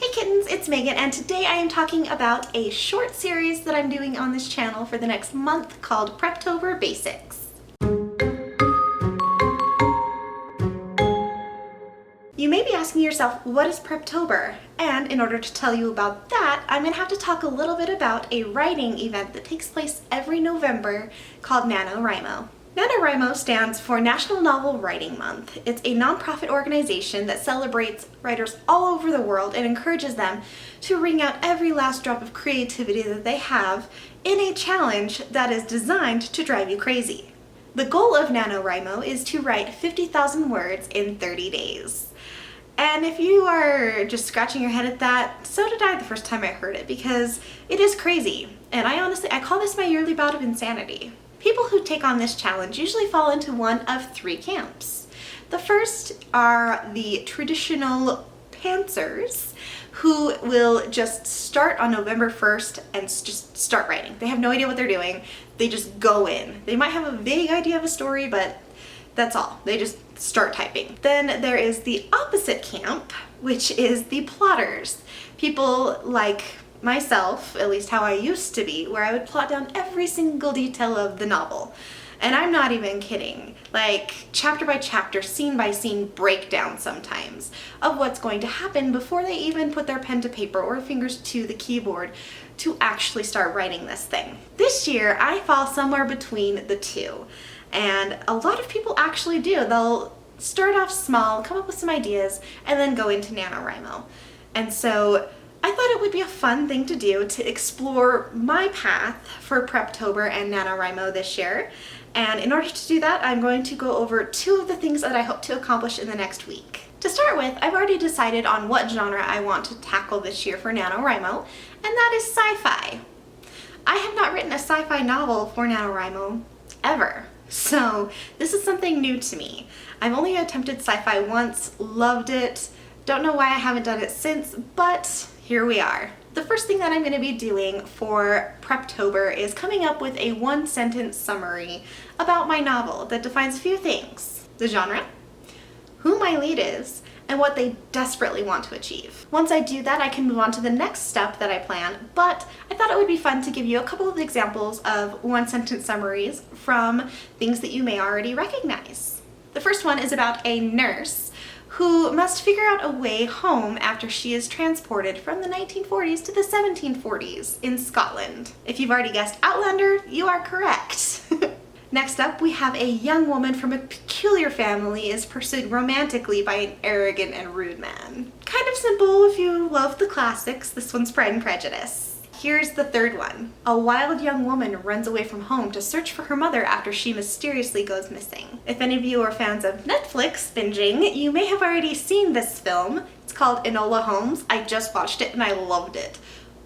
Hey kittens, it's Megan, and today I am talking about a short series that I'm doing on this channel for the next month called Preptober Basics. You may be asking yourself, what is Preptober? And in order to tell you about that, I'm going to have to talk a little bit about a writing event that takes place every November called Nanowrimo. Nanowrimo stands for National Novel Writing Month. It's a nonprofit organization that celebrates writers all over the world and encourages them to wring out every last drop of creativity that they have in a challenge that is designed to drive you crazy. The goal of Nanowrimo is to write 50,000 words in 30 days. And if you are just scratching your head at that, so did I the first time I heard it, because it is crazy. And I call this my yearly bout of insanity. People who take on this challenge usually fall into one of three camps. The first are the traditional pantsers who will just start on November 1st and just start writing. They have no idea what they're doing. They just go in. They might have a vague idea of a story, but that's all. They just start typing. Then there is the opposite camp, which is the plotters. People like myself, at least how I used to be, where I would plot down every single detail of the novel. And I'm not even kidding. Like chapter by chapter, scene by scene breakdown sometimes of what's going to happen before they even put their pen to paper or fingers to the keyboard to actually start writing this thing. This year, I fall somewhere between the two. And a lot of people actually do. They'll start off small, come up with some ideas, and then go into NaNoWriMo. And so I thought it would be a fun thing to do to explore my path for Preptober and NaNoWriMo this year. And in order to do that, I'm going to go over two of the things that I hope to accomplish in the next week. To start with, I've already decided on what genre I want to tackle this year for NaNoWriMo, and that is sci-fi. I have not written a sci-fi novel for NaNoWriMo ever. So this is something new to me. I've only attempted sci-fi once, loved it, don't know why I haven't done it since, but here we are. The first thing that I'm going to be doing for Preptober is coming up with a one-sentence summary about my novel that defines a few things: the genre, who my lead is, and what they desperately want to achieve. Once I do that, I can move on to the next step that I plan, but I thought it would be fun to give you a couple of examples of one-sentence summaries from things that you may already recognize. The first one is about a nurse who must figure out a way home after she is transported from the 1940s to the 1740s in Scotland. If you've already guessed Outlander, you are correct. Next up, we have a young woman from a peculiar family is pursued romantically by an arrogant and rude man. Kind of simple if you love the classics. This one's Pride and Prejudice. Here's the third one. A wild young woman runs away from home to search for her mother after she mysteriously goes missing. If any of you are fans of Netflix binging, you may have already seen this film. It's called Enola Holmes. I just watched it and I loved it.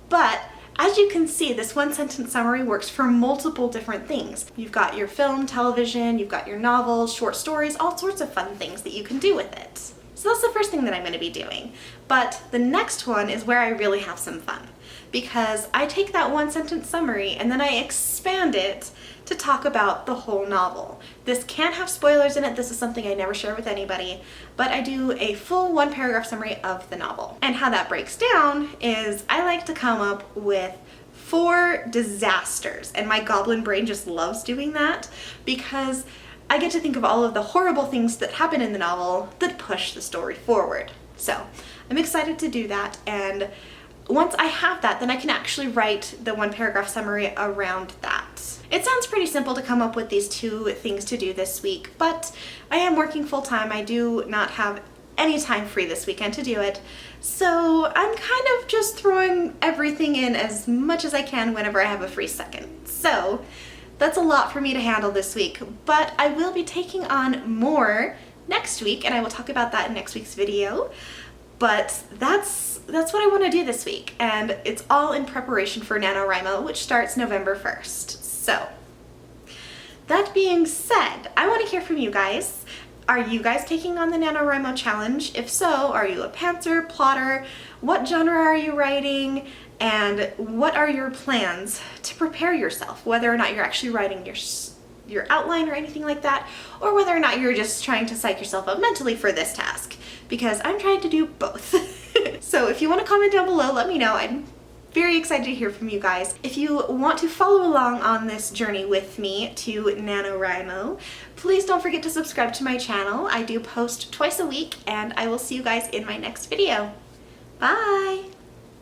But as you can see, this one-sentence summary works for multiple different things. You've got your film, television, you've got your novels, short stories, all sorts of fun things that you can do with it. So that's the first thing that I'm going to be doing. But the next one is where I really have some fun, because I take that one-sentence summary and then I expand it to talk about the whole novel. This can have spoilers in it. This is something I never share with anybody, but I do a full one-paragraph summary of the novel. And how that breaks down is I like to come up with 4 disasters, and my goblin brain just loves doing that because I get to think of all of the horrible things that happen in the novel that push the story forward. So I'm excited to do that, and once I have that, then I can actually write the one-paragraph summary around that. It sounds pretty simple to come up with these 2 things to do this week, but I am working full-time. I do not have any time free this weekend to do it, so I'm kind of just throwing everything in as much as I can whenever I have a free second. So that's a lot for me to handle this week, but I will be taking on more next week, and I will talk about that in next week's video. But that's what I want to do this week, and it's all in preparation for NaNoWriMo, which starts November 1st. So that being said, I want to hear from you guys. Are you guys taking on the NaNoWriMo challenge? If so, are you a pantser, plotter? What genre are you writing? And what are your plans to prepare yourself, whether or not you're actually writing your outline or anything like that, or whether or not you're just trying to psych yourself up mentally for this task, because I'm trying to do both. So if you want to comment down below, let me know. I'm very excited to hear from you guys. If you want to follow along on this journey with me to Nanowrimo, please don't forget to subscribe to my channel. I do post twice a week, and I will see you guys in my next video. Bye!